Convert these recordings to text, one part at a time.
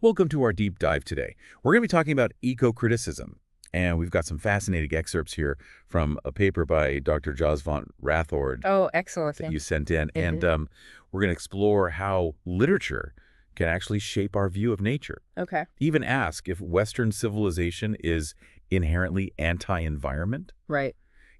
Welcome to our deep dive today. We're going to be talking about eco-criticism, and we've got some fascinating excerpts here from a paper by Dr. Jos van Rathord Oh, excellent. that Yeah. you sent in. And we're going to explore how literature can actually shape our view of nature. Okay. Even ask if Western civilization is inherently anti-environment. Right.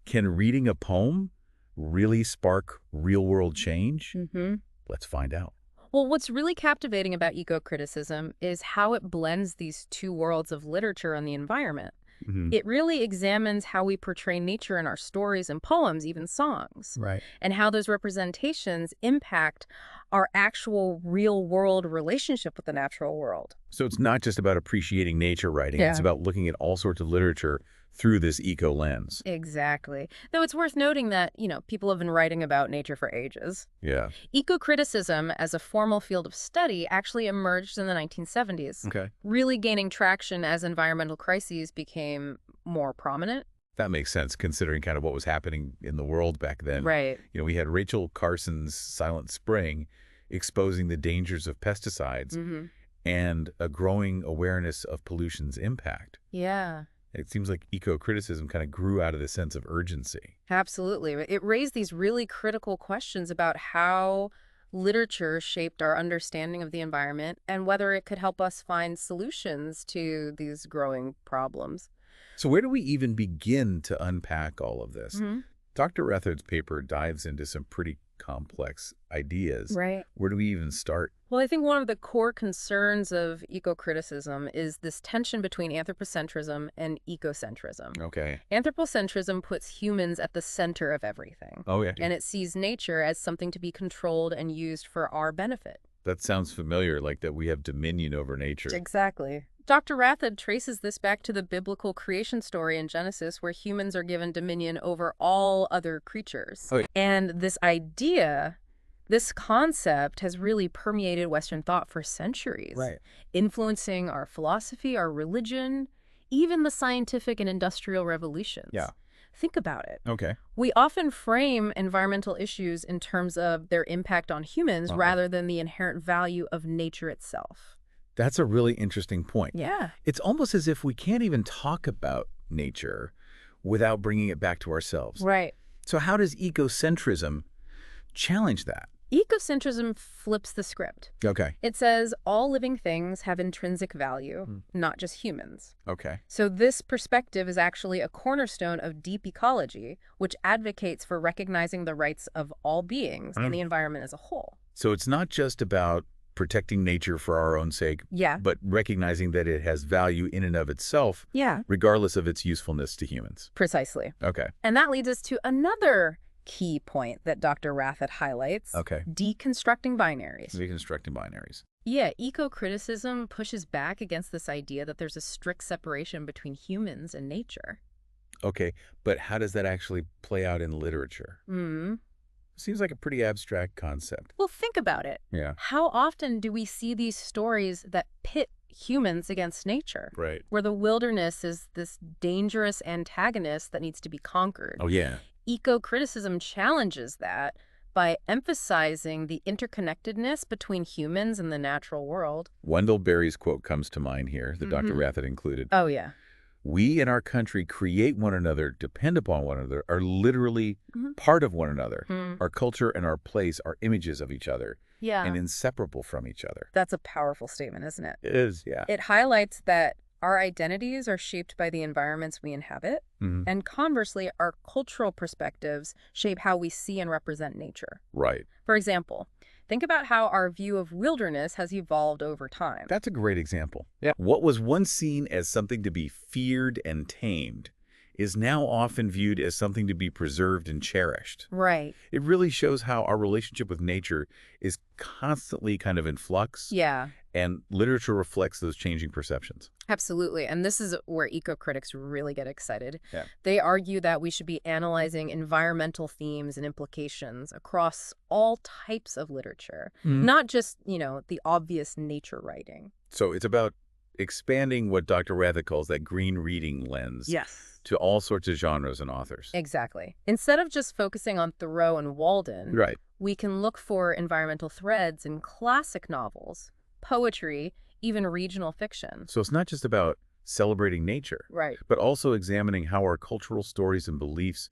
Can reading a poem really spark real-world change? Mm-hmm. Let's find out. Well, what's really captivating about eco-criticism is how it blends these two worlds of literature and the environment. Mhm. It really examines how we portray nature in our stories and poems, even songs, Right. and how those representations impact our actual real-world relationship with the natural world. So it's not just about appreciating nature writing, it's Yeah. about looking at all sorts of literature through this eco lens. Exactly. Though it's worth noting that, people have been writing about nature for ages. Yeah. Eco-criticism as a formal field of study actually emerged in the 1970s, Okay. really gaining traction as environmental crises became more prominent. That makes sense considering kind of what was happening in the world back then. Right. We had Rachel Carson's Silent Spring exposing the dangers of pesticides Mm-hmm. and a growing awareness of pollution's impact. Yeah, It seems like eco-criticism kind of grew out of this sense of urgency. absolutely. It raised these really critical questions about how literature shaped our understanding of the environment and whether it could help us find solutions to these growing problems. So where do we even begin to unpack all of this? Mm-hmm. Dr. Rethard's paper dives into some pretty complex ideas. Right. Where do we even start? Well, I think one of the core concerns of eco-criticism is this tension between anthropocentrism and ecocentrism. Okay. Anthropocentrism puts humans at the center of everything, Oh, yeah. and it sees nature as something to be controlled and used for our benefit. That sounds familiar, like that we have dominion over nature. Exactly. Dr. Rathod traces this back to the biblical creation story in Genesis, where humans are given dominion over all other creatures. Oh, yeah. And this concept has really permeated Western thought for centuries, Right. influencing our philosophy, our religion, even the scientific and industrial revolutions. Yeah. Think about it. Okay. We often frame environmental issues in terms of their impact on humans rather than the inherent value of nature itself. That's a really interesting point. Yeah. It's almost as if we can't even talk about nature without bringing it back to ourselves. Right. So how does ecocentrism challenge that? Ecocentrism flips the script. Okay. It says all living things have intrinsic value, not just humans. Okay. So this perspective is actually a cornerstone of deep ecology, which advocates for recognizing the rights of all beings and the environment as a whole. So it's not just about protecting nature for our own sake, Yeah. but recognizing that it has value in and of itself, Yeah. regardless of its usefulness to humans. Precisely. Okay. And that leads us to another key point that Dr. Rathod highlights. Okay. Deconstructing binaries. Deconstructing binaries. Yeah, eco-criticism pushes back against this idea that there's a strict separation between humans and nature. Okay, but how does that actually play out in literature? Seems like a pretty abstract concept. Well, think about it. Yeah. How often do we see these stories that pit humans against nature, Right. where the wilderness is this dangerous antagonist that needs to be conquered? Oh, yeah. Eco-criticism challenges that by emphasizing the interconnectedness between humans and the natural world. Wendell Berry's quote comes to mind here, that Dr. Rathod included. Oh, yeah. We in our country create one another, depend upon one another, are literally part of one another. Our culture and our place are images of each other Yeah. and inseparable from each other. That's a powerful statement, isn't it? It is, yeah. It highlights that our identities are shaped by the environments we inhabit, and conversely, our cultural perspectives shape how we see and represent nature. Right. For example, think about how our view of wilderness has evolved over time. That's a great example. Yeah. What was once seen as something to be feared and tamed is now often viewed as something to be preserved and cherished. Right. It really shows how our relationship with nature is constantly kind of in flux. Yeah. And literature reflects those changing perceptions. Absolutely. And this is where eco-critics really get excited. Yeah. They argue that we should be analyzing environmental themes and implications across all types of literature, not just, the obvious nature writing. So it's about expanding what Dr. Rathod calls that green reading lens Yes. to all sorts of genres and authors. Exactly. Instead of just focusing on Thoreau and Walden, Right. we can look for environmental threads in classic novels, poetry, even regional fiction. So it's not just about celebrating nature, Right. but also examining how our cultural stories and beliefs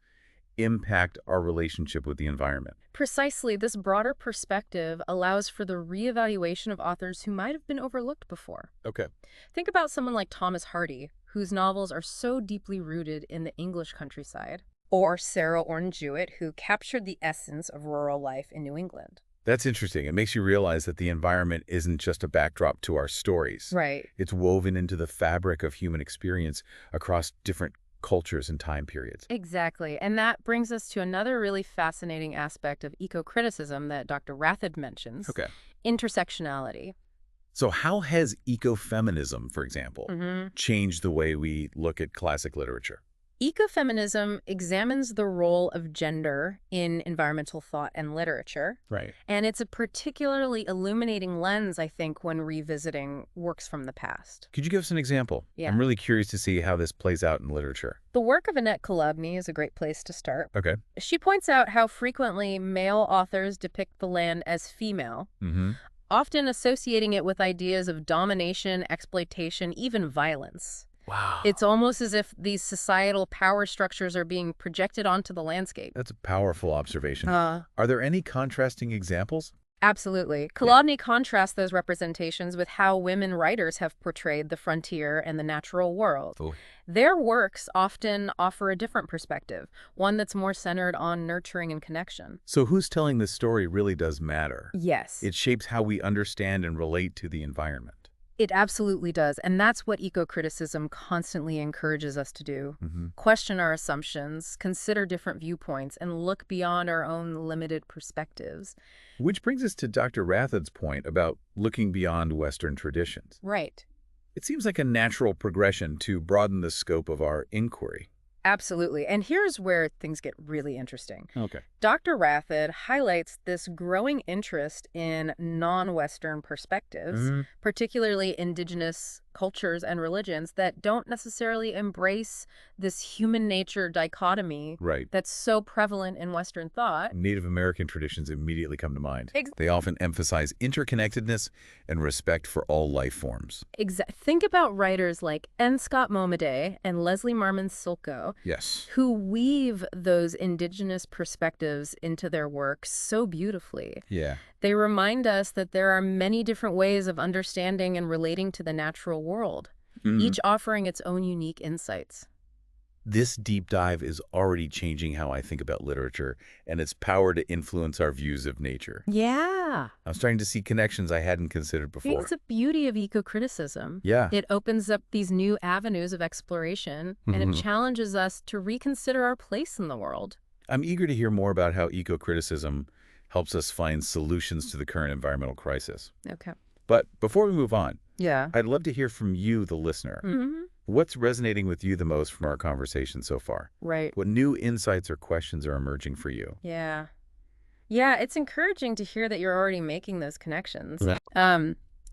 impact our relationship with the environment. Precisely, this broader perspective allows for the reevaluation of authors who might have been overlooked before. Okay. Think about someone like Thomas Hardy, whose novels are so deeply rooted in the English countryside, or Sarah Orne Jewett, who captured the essence of rural life in New England. That's interesting. It makes you realize that the environment isn't just a backdrop to our stories. Right. It's woven into the fabric of human experience across different cultures and time periods. Exactly. And that brings us to another really fascinating aspect of ecocriticism that Dr. Rathod mentions, Okay. intersectionality. So how has ecofeminism, for example, changed the way we look at classic literature? Ecofeminism examines the role of gender in environmental thought and literature. Right. And it's a particularly illuminating lens, I think, when revisiting works from the past. Could you give us an example? Yeah. I'm really curious to see how this plays out in literature. The work of Annette Kolobny is a great place to start. Okay. She points out how frequently male authors depict the land as female, often associating it with ideas of domination, exploitation, even violence. Wow. It's almost as if these societal power structures are being projected onto the landscape. That's a powerful observation. Are there any contrasting examples? Absolutely. Kolodny contrasts those representations with how women writers have portrayed the frontier and the natural world. Oh. Their works often offer a different perspective, one that's more centered on nurturing and connection. So who's telling this story really does matter. Yes. It shapes how we understand and relate to the environment. It absolutely does, and that's what ecocriticism constantly encourages us to do. Question our assumptions, consider different viewpoints, and look beyond our own limited perspectives. Which brings us to Dr. Rathod's point about looking beyond Western traditions. Right. It seems like a natural progression to broaden the scope of our inquiry. Absolutely. And here's where things get really interesting. Okay. Dr. Rathod highlights this growing interest in non-Western perspectives, particularly indigenous cultures and religions that don't necessarily embrace this human nature dichotomy that's so prevalent in Western thought. Native American traditions immediately come to mind. They often emphasize interconnectedness and respect for all life forms. Think about writers like N. Scott Momaday and Leslie Marmon Silko, who weave those indigenous perspectives into their work so beautifully. They remind us that there are many different ways of understanding and relating to the natural world, each offering its own unique insights. This deep dive is already changing how I think about literature and its power to influence our views of nature. Yeah. I'm starting to see connections I hadn't considered before. It's the beauty of ecocriticism. Yeah. It opens up these new avenues of exploration, and it challenges us to reconsider our place in the world. I'm eager to hear more about how ecocriticism helps us find solutions to the current environmental crisis. Okay. But before we move on, Yeah. I'd love to hear from you, the listener. What's resonating with you the most from our conversation so far? Right. What new insights or questions are emerging for you? Yeah. Yeah, it's encouraging to hear that you're already making those connections.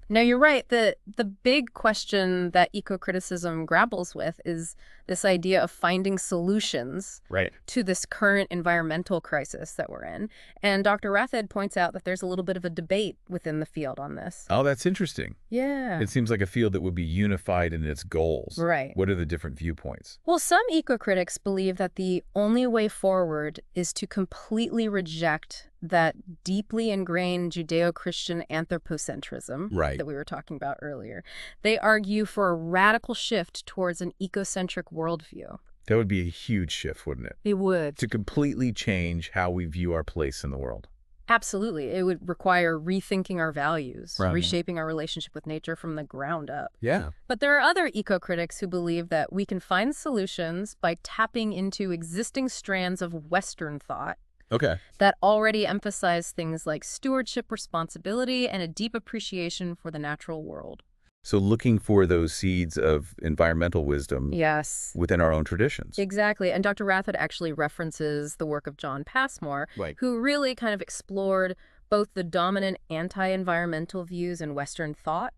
No, you're right. The big question that ecocriticism grapples with is this idea of finding solutions to this current environmental crisis that we're in. And Dr. Rathod points out that there's a little bit of a debate within the field on this. Oh, that's interesting. Yeah. It seems like a field that would be unified in its goals. Right. What are the different viewpoints? Well, some ecocritics believe that the only way forward is to completely reject that deeply ingrained Judeo-Christian anthropocentrism that we were talking about earlier. They argue for a radical shift towards an ecocentric worldview. That would be a huge shift, wouldn't it? It would. To completely change how we view our place in the world. Absolutely. It would require rethinking our values, reshaping our relationship with nature from the ground up. Yeah. But there are other eco-critics who believe that we can find solutions by tapping into existing strands of Western thought that already emphasize things like stewardship, responsibility, and a deep appreciation for the natural world. So looking for those seeds of environmental wisdom within our own traditions. Exactly. And Dr. Rathod actually references the work of John Passmore, who really kind of explored both the dominant anti-environmental views in Western thought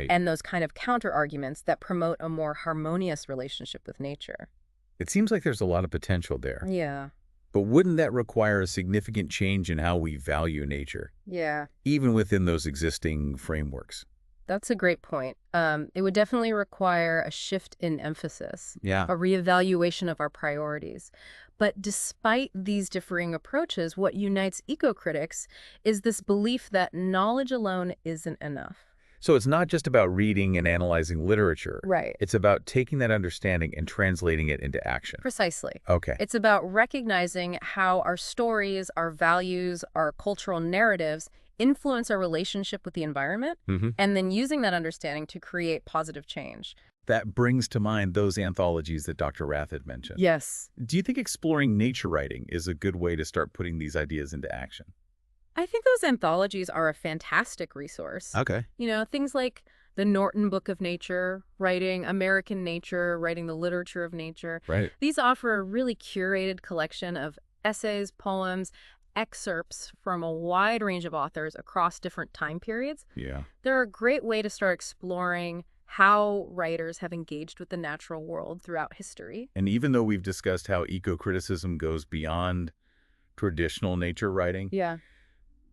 and those kind of counter-arguments that promote a more harmonious relationship with nature. It seems like there's a lot of potential there. Yeah. But wouldn't that require a significant change in how we value nature? Yeah. Even within those existing frameworks? That's a great point. It would definitely require a shift in emphasis, Yeah. a reevaluation of our priorities. But despite these differing approaches, what unites eco-critics is this belief that knowledge alone isn't enough. So it's not just about reading and analyzing literature. Right. It's about taking that understanding and translating it into action. Precisely. Okay. It's about recognizing how our stories, our values, our cultural narratives influence our relationship with the environment, and then using that understanding to create positive change. That brings to mind those anthologies that Dr. Rath had mentioned. Yes. Do you think exploring nature writing is a good way to start putting these ideas into action? I think those anthologies are a fantastic resource. Okay. You know, things like the Norton Book of Nature, writing American Nature, writing the literature of nature. Right. These offer a really curated collection of essays, poems, excerpts from a wide range of authors across different time periods. Yeah. They're a great way to start exploring how writers have engaged with the natural world throughout history. And even though we've discussed how eco-criticism goes beyond traditional nature writing, Yeah.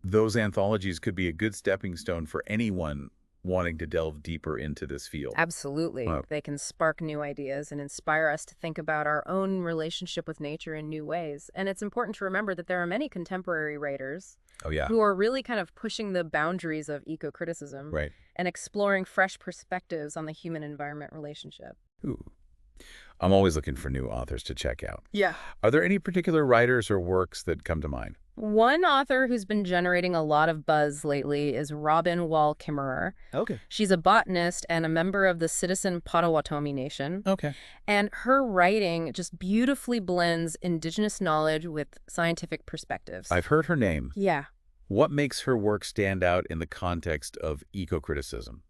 those anthologies could be a good stepping stone for anyone wanting to delve deeper into this field. Absolutely. Wow. They can spark new ideas and inspire us to think about our own relationship with nature in new ways. And it's important to remember that there are many contemporary writers Oh, yeah. who are really kind of pushing the boundaries of eco-criticism Right. and exploring fresh perspectives on the human-environment relationship. Ooh. I'm always looking for new authors to check out. Yeah. Are there any particular writers or works that come to mind? One author who's been generating a lot of buzz lately is Robin Wall Kimmerer. Okay. She's a botanist and a member of the Citizen Potawatomi Nation. Okay. And her writing just beautifully blends indigenous knowledge with scientific perspectives. I've heard her name. Yeah. What makes her work stand out in the context of eco-criticism?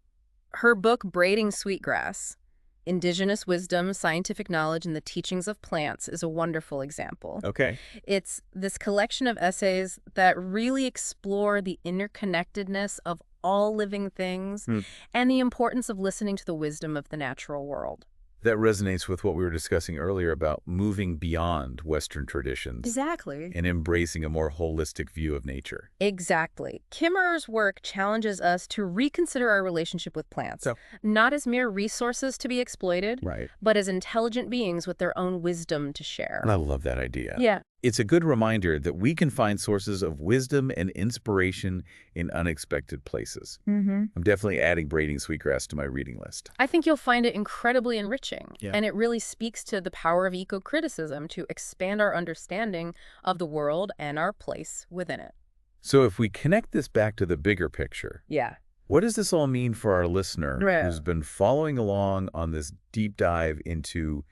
Her book, Braiding Sweetgrass, Indigenous Wisdom, Scientific Knowledge, and the Teachings of Plants, is a wonderful example. Okay. It's this collection of essays that really explore the interconnectedness of all living things and the importance of listening to the wisdom of the natural world. That resonates with what we were discussing earlier about moving beyond Western traditions Exactly. and embracing a more holistic view of nature. Exactly. Kimmerer's work challenges us to reconsider our relationship with plants, So- not as mere resources to be exploited, Right. but as intelligent beings with their own wisdom to share. I love that idea. Yeah. It's a good reminder that we can find sources of wisdom and inspiration in unexpected places. I'm definitely adding Braiding Sweetgrass to my reading list. I think you'll find it incredibly enriching, Yeah. and it really speaks to the power of eco-criticism to expand our understanding of the world and our place within it. So if we connect this back to the bigger picture, Yeah. what does this all mean for our listener Right. who's been following along on this deep dive into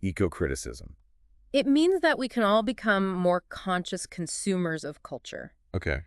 eco-criticism? It means that we can all become more conscious consumers of culture. Okay.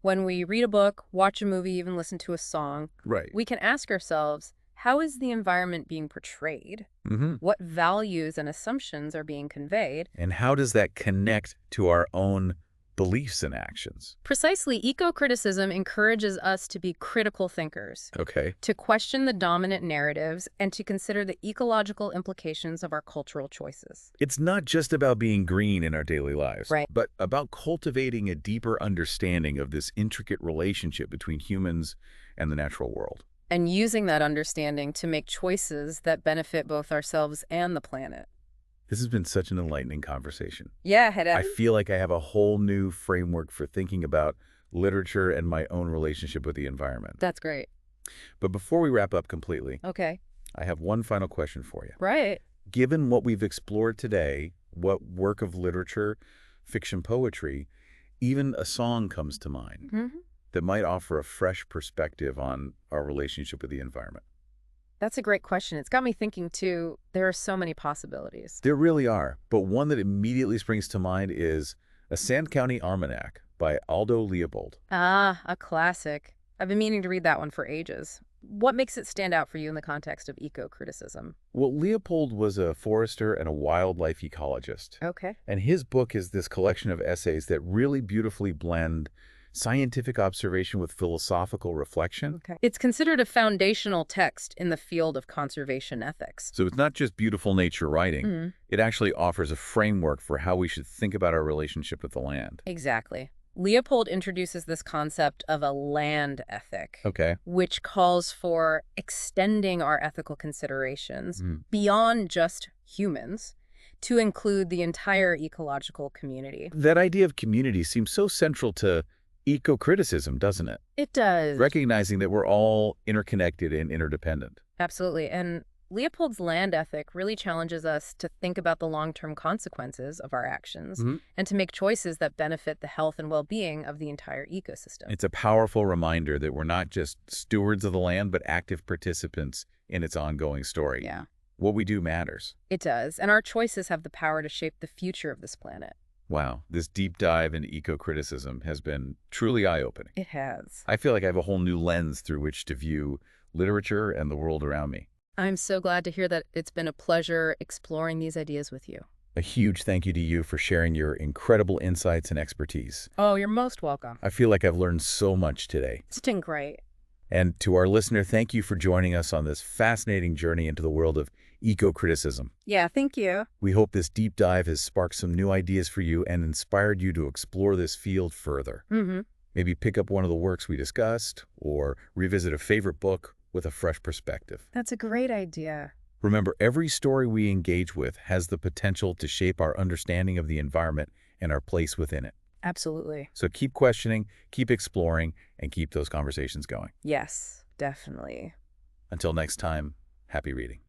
When we read a book, watch a movie, even listen to a song, Right. we can ask ourselves, how is the environment being portrayed? Mm-hmm. What values and assumptions are being conveyed? And how does that connect to our own beliefs and actions? Precisely, eco-criticism encourages us to be critical thinkers, Okay. to question the dominant narratives, and to consider the ecological implications of our cultural choices. It's not just about being green in our daily lives, Right. but about cultivating a deeper understanding of this intricate relationship between humans and the natural world. And using that understanding to make choices that benefit both ourselves and the planet. This has been such an enlightening conversation. Yeah, I feel like I have a whole new framework for thinking about literature and my own relationship with the environment. That's great. But before we wrap up completely, Okay. I have one final question for you. Right. Given what we've explored today, what work of literature, fiction, poetry, even a song comes to mind that might offer a fresh perspective on our relationship with the environment? That's a great question. It's got me thinking, too. There are so many possibilities. There really are, but one that immediately springs to mind is A Sand County Almanac by Aldo Leopold. Ah, a classic. I've been meaning to read that one for ages. What makes it stand out for you in the context of eco-criticism? Well, Leopold was a forester and a wildlife ecologist. Okay. And his book is this collection of essays that really beautifully blend scientific observation with philosophical reflection. Okay. It's considered a foundational text in the field of conservation ethics. So it's not just beautiful nature writing, it actually offers a framework for how we should think about our relationship with the land. Exactly. Leopold introduces this concept of a land ethic, Okay. which calls for extending our ethical considerations Mm. beyond just humans to include the entire ecological community. That idea of community seems so central to ecocriticism, doesn't it? It does. Recognizing that we're all interconnected and interdependent. Absolutely. And Leopold's land ethic really challenges us to think about the long-term consequences of our actions Mhm. and to make choices that benefit the health and well-being of the entire ecosystem. It's a powerful reminder that we're not just stewards of the land, but active participants in its ongoing story. Yeah, What we do matters. it does. And our choices have the power to shape the future of this planet. Wow, this deep dive into eco-criticism has been truly eye-opening. It has. I feel like I have a whole new lens through which to view literature and the world around me. I'm so glad to hear that it's been a pleasure exploring these ideas with you. A huge thank you to you for sharing your incredible insights and expertise. Oh, you're most welcome. I feel like I've learned so much today. It's been great. And to our listener, thank you for joining us on this fascinating journey into the world of eco-criticism. Yeah, thank you. We hope this deep dive has sparked some new ideas for you and inspired you to explore this field further. Mm-hmm. Maybe pick up one of the works we discussed or revisit a favorite book with a fresh perspective. That's a great idea. Remember, every story we engage with has the potential to shape our understanding of the environment and our place within it. Absolutely. So keep questioning, keep exploring, and keep those conversations going. Yes, definitely. Until next time, happy reading.